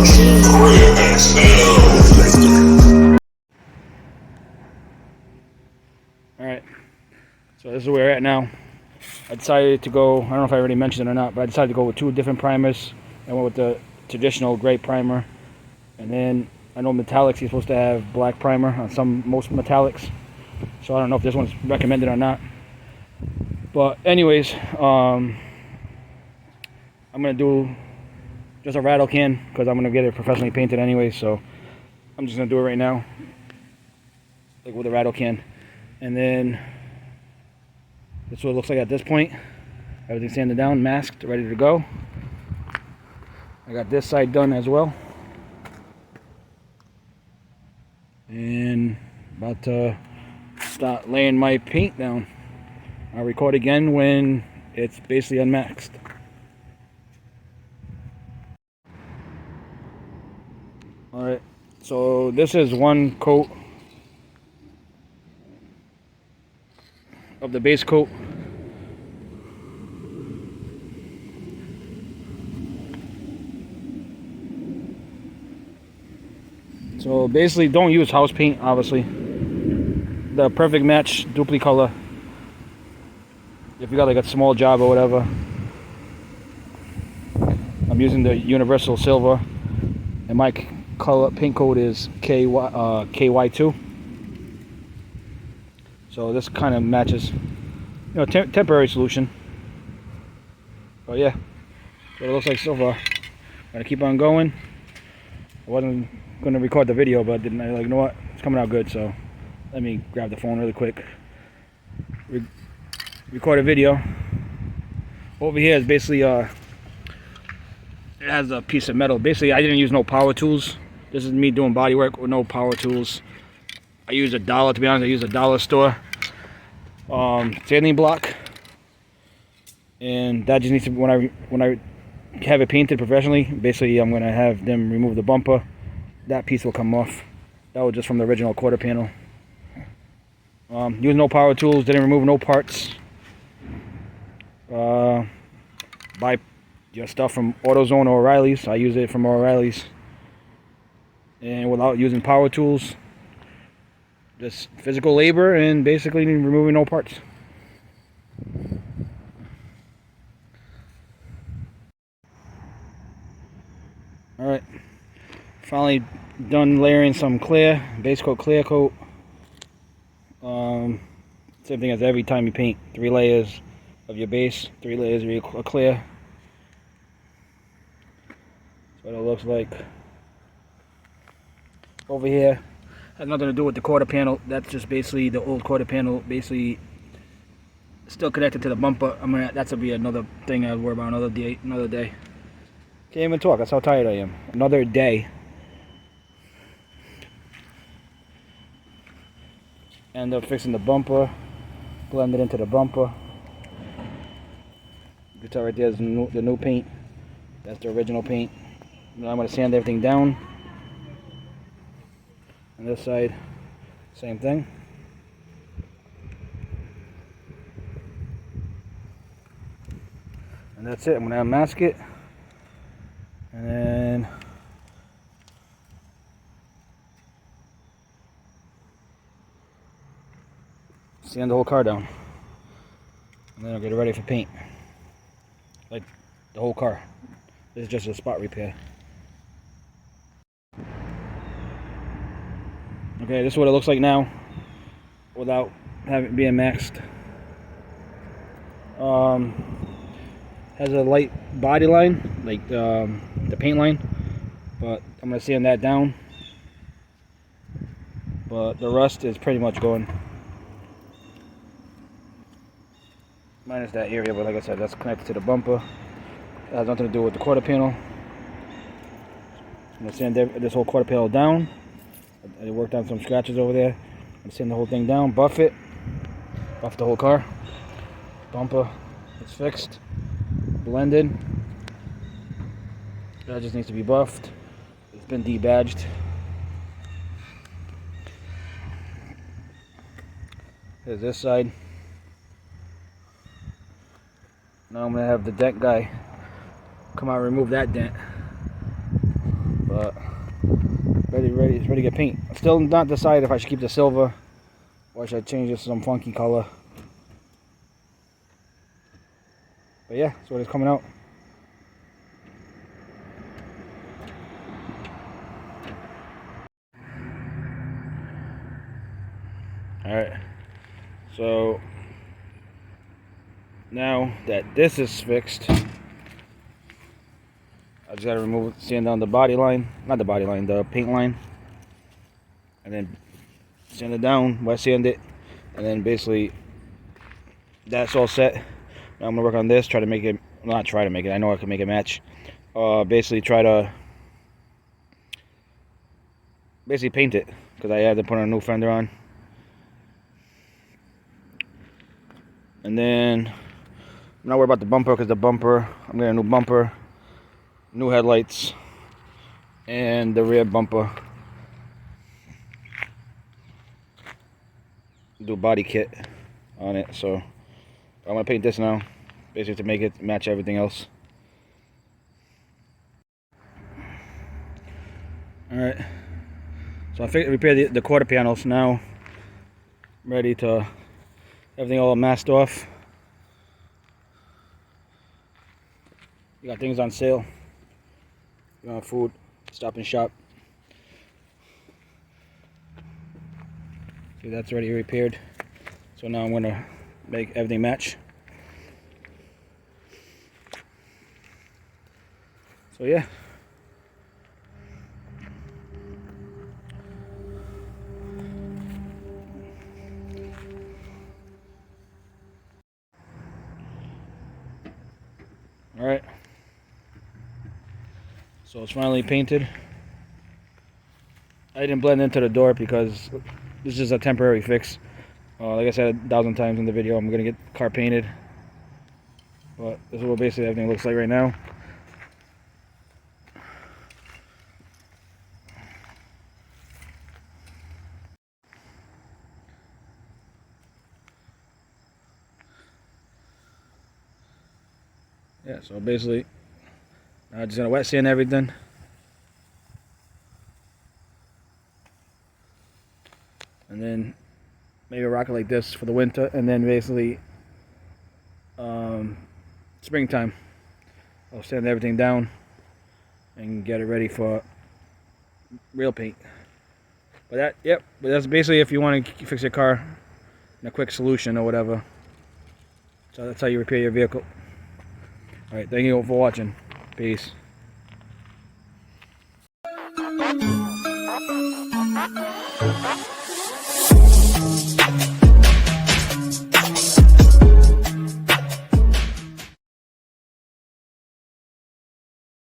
Alright, so this is where we're at now. I decided to go, I don't know if I already mentioned it or not, but I decided to go with 2 different primers. I went with the traditional gray primer, and then I know metallics, you're supposed to have black primer on most metallics. So I don't know if this one's recommended or not. But anyways, I'm going to do just a rattle can because I'm going to get it professionally painted anyway. So I'm just going to do it right now, like with a rattle can. And then that's what it looks like at this point. Everything's sanded down, masked, ready to go. I got this side done as well. And about to start laying my paint down. I'll record again when it's basically unmasked. Alright, so this is 1 coat of the base coat. So basically don't use house paint, obviously. The Perfect Match Duplicolor. If you got like a small job or whatever. I'm using the Universal Silver. And my color paint code is KY2. So this kind of matches, temporary solution. But yeah, that's what it looks like so far. Gotta keep on going. I wasn't gonna record the video, but didn't I? Like, you know what? It's coming out good, so let me grab the phone really quick. Record a video. Over here is basically it has a piece of metal. Basically, I didn't use no power tools. This is me doing body work with no power tools. I use $1, to be honest. I use a dollar store sanding block, and that just needs to, when I have it painted professionally, basically I'm gonna have them remove the bumper. That piece will come off. That was just from the original quarter panel. Used no power tools, didn't remove no parts. Buy your stuff from AutoZone or O'Reilly's. I use it from O'Reilly's, and without using power tools. Just physical labor and basically removing no parts. Alright, finally done layering some clear, base coat, clear coat. Same thing as every time you paint. 3 layers of your base, 3 layers of your clear. That's what it looks like. Over here, has nothing to do with the quarter panel. That's just basically the old quarter panel, basically still connected to the bumper. That's gonna be another thing I'll worry about another day. Can't even talk. That's how tired I am. Another day. End up fixing the bumper, blend it into the bumper. You can tell right there is the new paint. That's the original paint. Now I'm gonna sand everything down. On this side, same thing. And that's it. I'm going to unmask it. And then sand the whole car down. And then I'll get it ready for paint. Like the whole car. This is just a spot repair. Okay, this is what it looks like now without having it being maxed. Has a light body line, like the paint line, but I'm gonna sand that down. But the rust is pretty much gone, minus that area. But like I said, that's connected to the bumper. It has nothing to do with the quarter panel. I'm gonna sand this whole quarter panel down. I worked on some scratches over there. I'm sand the whole thing down, buff it, buff the whole car. Bumper, it's fixed, blended. That just needs to be buffed. It's been debadged. Here's this side. Now I'm gonna have the dent guy come out and remove that dent. But it's ready to get paint. Still not decided if I should keep the silver or should I change this to some funky color. But yeah, that's what it's coming out. Alright, so now that this is fixed, I just gotta remove, sand down the body line, not the body line, the paint line, and then sand it down, wet sand it, and then basically that's all set. Now I'm gonna work on this, try to make it, well, not try to make it, I know I can make it match. Basically try to paint it, because I had to put a new fender on. And then I'm not worried about the bumper, because the bumper, I'm getting a new bumper, new headlights, and the rear bumper. Do a body kit on it, so I'm gonna paint this now, basically to make it match everything else. Alright, so I repaired the quarter panels now. I'm ready to everything all masked off. You got things on sale. You want food, Stop and Shop. See, that's already repaired. So now I'm gonna make everything match. So yeah. Alright. So it's finally painted. I didn't blend into the door because this is a temporary fix. Like I said 1,000 times in the video, I'm gonna get the car painted. But this is what basically everything looks like right now. Yeah, so basically, I'm just gonna wet sand everything. And then maybe rock it like this for the winter, and then basically springtime I'll sand everything down and get it ready for real paint. But that's basically if you want to fix your car in a quick solution or whatever. So that's how you repair your vehicle. Alright, thank you for watching. Peace.